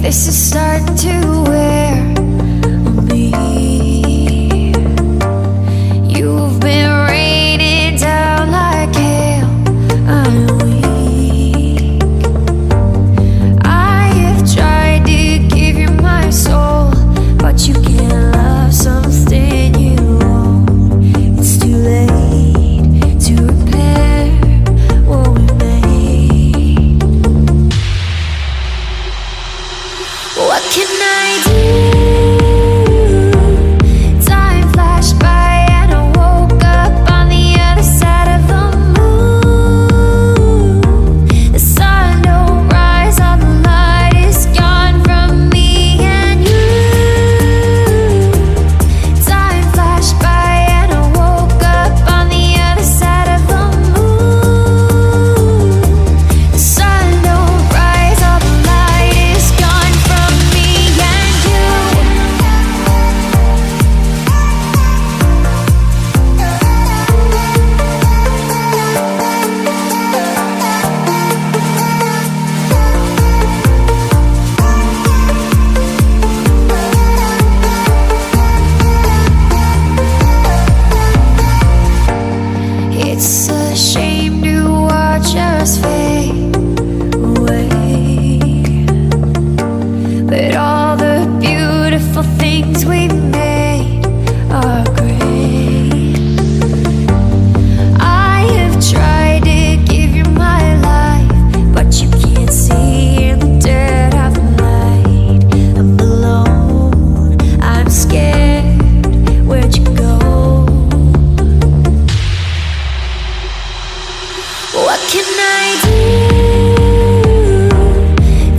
This is starting to wear on me. You've been raining down like hail. I'm weak. I have tried to give you my soul, but you can't love something you own. It's too late to repair what we made. What can I do? Time flashed by and I woke up on the other side of the moon. The sun don't rise, all the light is gone from me and you. Time flashed by and I woke up on the other side of the moon. The sun don't rise, all the light is gone from me and you. It's a shame to watch us fade away, but all the beautiful things we made are great. I have tried to give you my life, but you can't see in the dead of night. I'm alone, I'm scared, where'd you go? What can I do?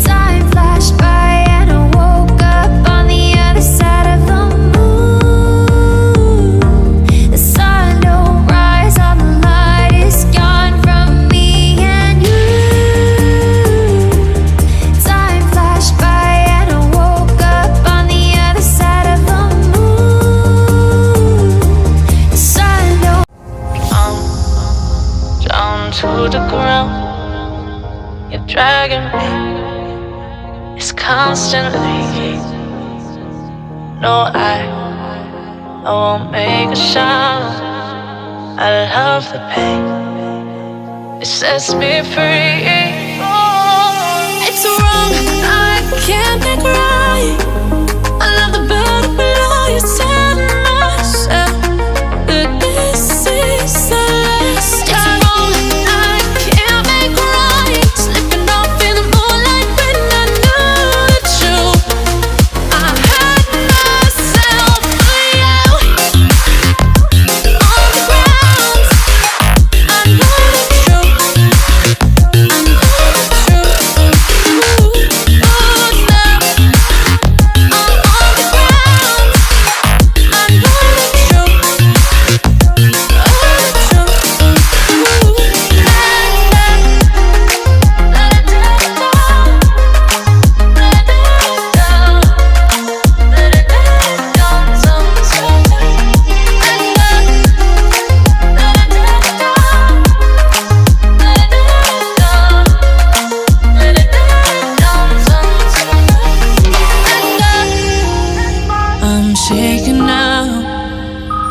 Time flashed by and I woke up on the other side of the moon. The sun don't rise, all the light is gone from me and you. Time flashed by and I woke up on the other side of the moon. The sun don't. Down to the ground, you're dragging me. It's constantly. No, I won't make a sound. I love the pain. It sets me free. It's wrong, I can't make right. I love the burden below you. Tell myself that this is the last time.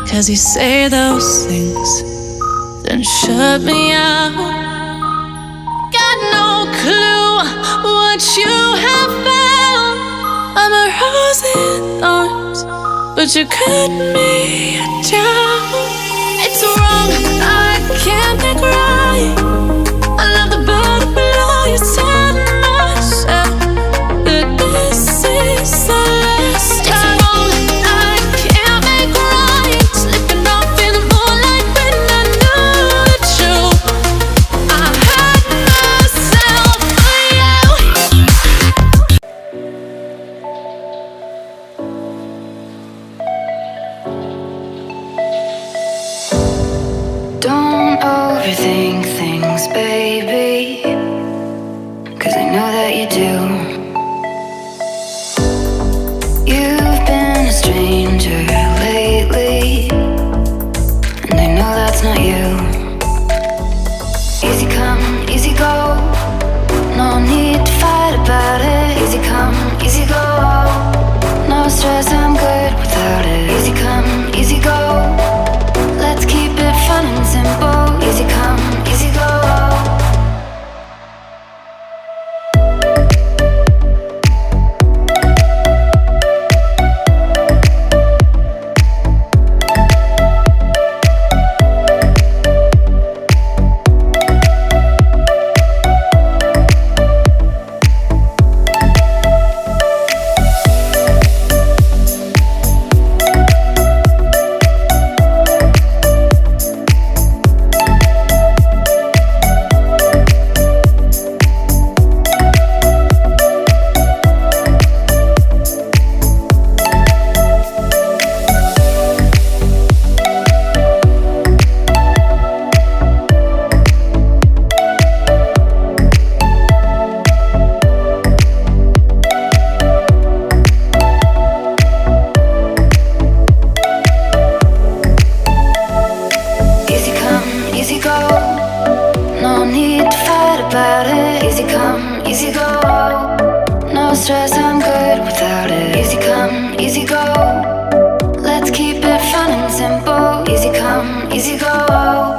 Cause you say those things, then shut me out. Got no clue what you have found. I'm a rose in thorns, but you cut me down. It's wrong, I can't make right. I love the burden below you. Tell myself that this is the last time. Don't overthink things, baby, 'cause I know that you do. You've been a stranger lately, and I know that's not you. Easy come, easy go, no need to fight about it. Easy come, easy go. No stress, I'm good.